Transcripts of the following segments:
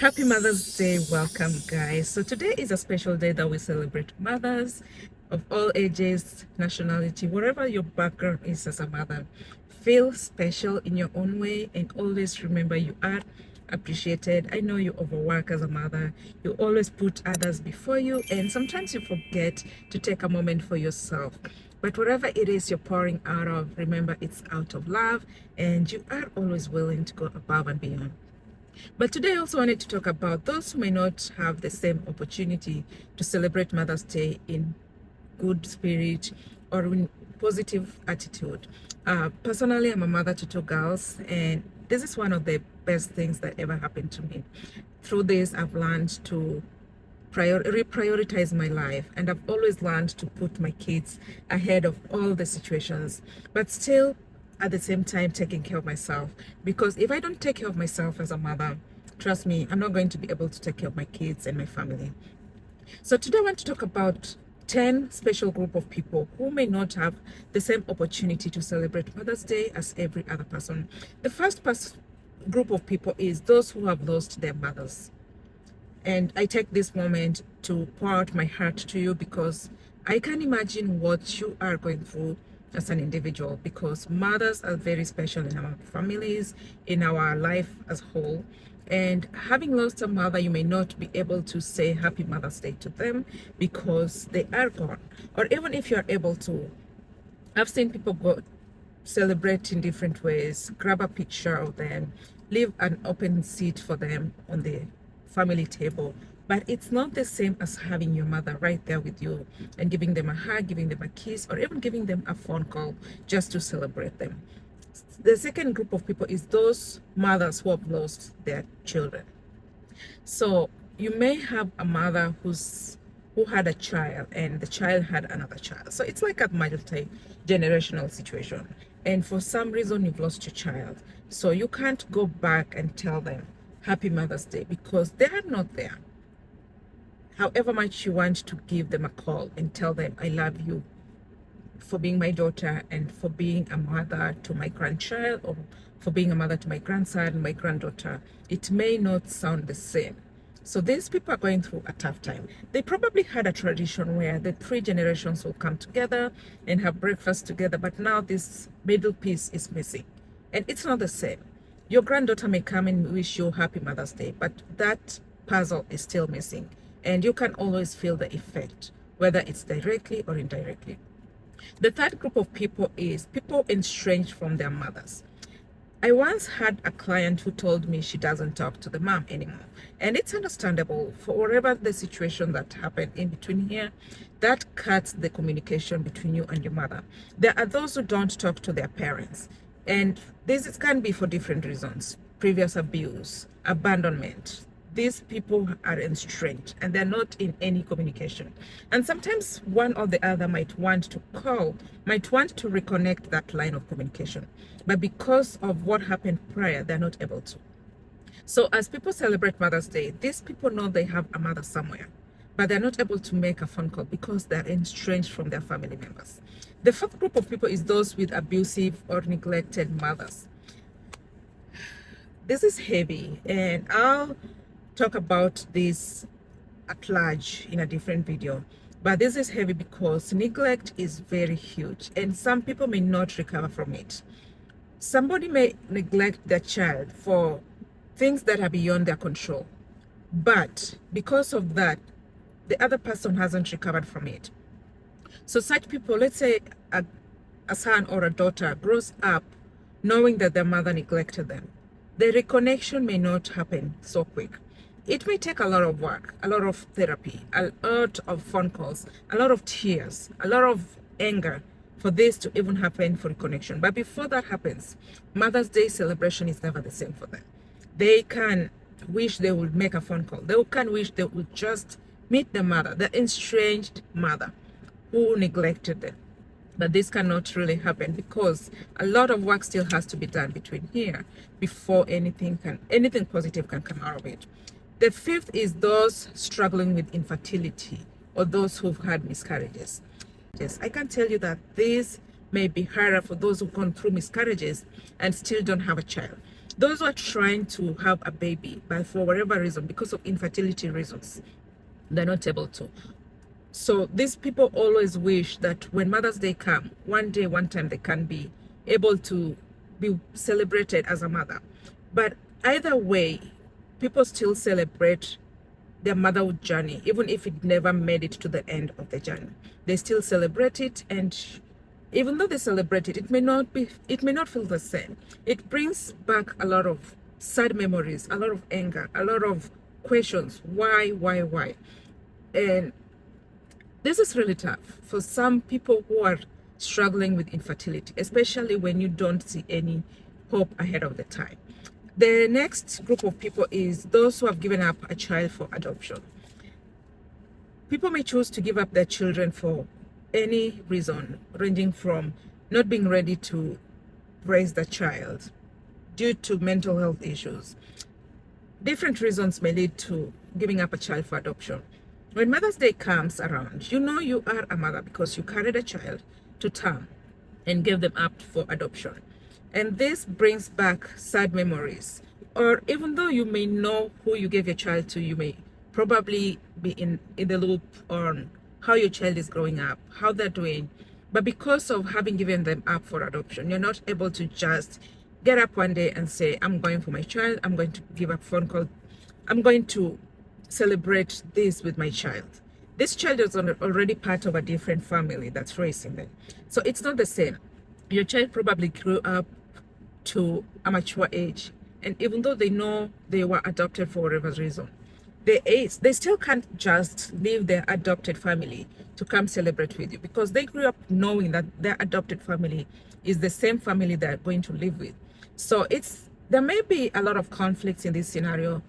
Happy Mother's Day. Welcome, guys. So, today is a special day that we celebrate mothers of all ages, nationality, wherever your background is as a mother. Feel special in your own way and always remember you are appreciated. I know you overwork as a mother, you always put others before you, and sometimes you forget to take a moment for yourself. But whatever it is you're pouring out of, remember it's out of love, and you are always willing to go above and beyond. But today I also wanted to talk about those who may not have the same opportunity to celebrate Mother's Day in good spirit or in positive attitude. Personally, I'm a mother to two girls, and this is one of the best things that ever happened to me. Through this, I've learned to reprioritize my life, and I've always learned to put my kids ahead of all the situations, but still at the same time taking care of myself, because if I don't take care of myself as a mother, trust me, I'm not going to be able to take care of my kids and my family. So today I want to talk about 10 special group of people who may not have the same opportunity to celebrate Mother's Day as every other person. The first group of people is those who have lost their mothers. And I take this moment to pour out my heart to you, because I can imagine what you are going through as an individual, because mothers are very special in our families, in our life as a whole. And having lost a mother, you may not be able to say Happy Mother's Day to them because they are gone. Or even if you're able to, I've seen people go celebrate in different ways, grab a picture of them, leave an open seat for them on the family table, but it's not the same as having your mother right there with you and giving them a hug, giving them a kiss, or even giving them a phone call just to celebrate them. The second group of people is those mothers who have lost their children. So you may have a mother who had a child and the child had another child, so it's like a multi-generational situation, and for some reason you've lost your child, so you can't go back and tell them Happy Mother's Day because they are not there. However much you want to give them a call and tell them I love you for being my daughter and for being a mother to my grandchild, or for being a mother to my grandson and my granddaughter, it may not sound the same. So these people are going through a tough time. They probably had a tradition where the three generations will come together and have breakfast together, but now this middle piece is missing, and it's not the same. Your granddaughter may come and wish you Happy Mother's Day, but that puzzle is still missing, and you can always feel the effect, whether it's directly or indirectly. The third group of people is people estranged from their mothers. I once had a client who told me she doesn't talk to the mom anymore. And it's understandable, for whatever the situation that happened in between here, that cuts the communication between you and your mother. There are those who don't talk to their parents. And this can be for different reasons: previous abuse, abandonment. These people are estranged and they're not in any communication. And sometimes one or the other might want to call, might want to reconnect that line of communication. But because of what happened prior, they're not able to. So as people celebrate Mother's Day, these people know they have a mother somewhere, but they're not able to make a phone call because they're estranged from their family members. The fourth group of people is those with abusive or neglected mothers. This is heavy, and I'll talk about this at large in a different video, but this is heavy because neglect is very huge and some people may not recover from it. Somebody may neglect their child for things that are beyond their control, but because of that, the other person hasn't recovered from it. So such people, let's say a son or a daughter grows up knowing that their mother neglected them, the reconnection may not happen so quick. It may take a lot of work, a lot of therapy, a lot of phone calls, a lot of tears, a lot of anger for this to even happen for reconnection. But before that happens, Mother's Day celebration is never the same for them. They can wish they would make a phone call. They can wish they would just meet the mother, the estranged mother who neglected them. But this cannot really happen because a lot of work still has to be done between here before anything positive can come out of it. The fifth is those struggling with infertility or those who've had miscarriages. Yes, I can tell you that this may be harder for those who've gone through miscarriages and still don't have a child. those who are trying to have a baby, but for whatever reason, because of infertility reasons, they're not able to. So these people always wish that when Mother's Day come, one day, one time, they can be able to be celebrated as a mother. But either way, people still celebrate their motherhood journey, even if it never made it to the end of the journey. They still celebrate it, and even though they celebrate it, it may not feel the same. It brings back a lot of sad memories, a lot of anger, a lot of questions. Why? And this is really tough for some people who are struggling with infertility, especially when you don't see any hope ahead of the time. The next group of people is those who have given up a child for adoption. People may choose to give up their children for any reason, ranging from not being ready to raise the child due to mental health issues. Different reasons may lead to giving up a child for adoption. When Mother's Day comes around, you know you are a mother because you carried a child to term and gave them up for adoption. And this brings back sad memories. Or even though you may know who you gave your child to, you may probably be in the loop on how your child is growing up, how they're doing. But because of having given them up for adoption, you're not able to just get up one day and say, I'm going for my child, I'm going to give a phone call, I'm going to celebrate this with my child. This child is already part of a different family that's raising them. So it's not the same. Your child probably grew up to a mature age, and even though they know they were adopted for whatever reason, they still can't just leave their adopted family to come celebrate with you, because they grew up knowing that their adopted family is the same family they're going to live with. So there may be a lot of conflicts in this scenario,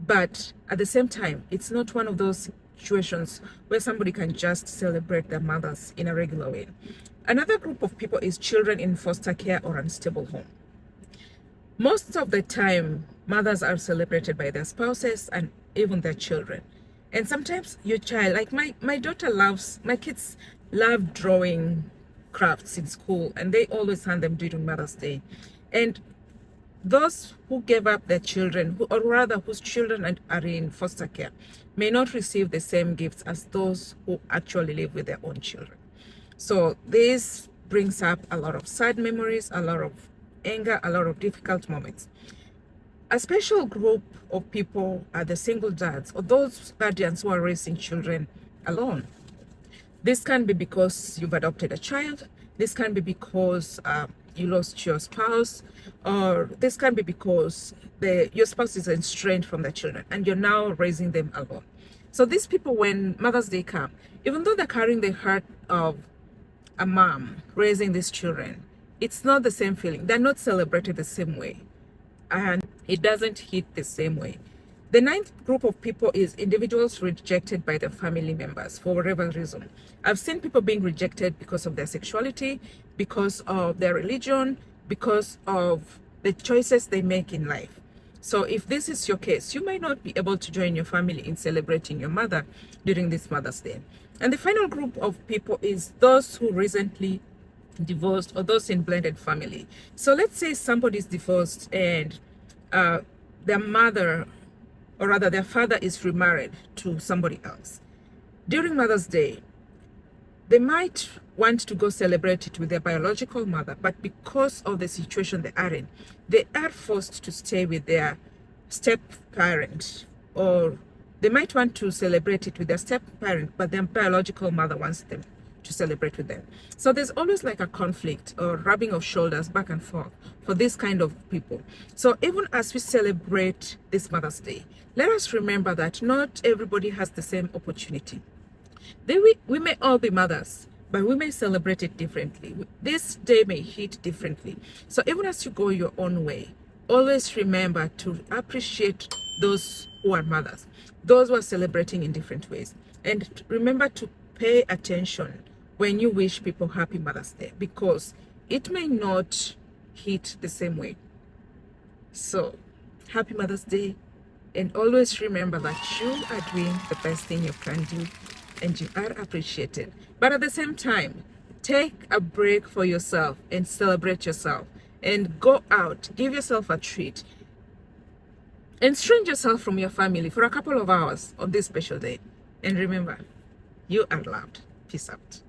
but at the same time, it's not one of those situations where somebody can just celebrate their mothers in a regular way. Another group of people is children in foster care or unstable home. Most of the time, mothers are celebrated by their spouses and even their children. And sometimes your child, like my kids love drawing crafts in school, and they always hand them during Mother's Day. And those who gave up their children, or rather whose children are in foster care, may not receive the same gifts as those who actually live with their own children. So this brings up a lot of sad memories, a lot of anger, a lot of difficult moments. A special group of people are the single dads, or those guardians who are raising children alone. This can be because you've adopted a child. This can be because you lost your spouse, or this can be because your spouse is estranged from the children and you're now raising them alone. So these people, when Mother's Day comes, even though they're carrying the heart of a mom raising these children, it's not the same feeling. They're not celebrated the same way, and it doesn't hit the same way. The ninth group of people is individuals rejected by their family members for whatever reason. I've seen people being rejected because of their sexuality, because of their religion, because of the choices they make in life. So if this is your case, you may not be able to join your family in celebrating your mother during this Mother's Day. And the final group of people is those who recently divorced, or those in blended family. So let's say somebody's divorced and their mother, or rather their father, is remarried to somebody else. During Mother's Day, they might want to go celebrate it with their biological mother, but because of the situation they are in, they are forced to stay with their step parent, or they might want to celebrate it with their step parent, but their biological mother wants them to celebrate with them. So there's always like a conflict or rubbing of shoulders back and forth for this kind of people. So even as we celebrate this Mother's Day, let us remember that not everybody has the same opportunity. We may all be mothers, but we may celebrate it differently. This day may hit differently. So even as you go your own way, always remember to appreciate those who are mothers, those who are celebrating in different ways. And remember to pay attention when you wish people happy Mother's Day, because it may not hit the same way. So happy Mother's Day, and always remember that you are doing the best thing you can do, and you are appreciated. But at the same time, take a break for yourself and celebrate yourself, and go out, give yourself a treat. Estrange yourself from your family for a couple of hours on this special day. And remember, you are loved. Peace out.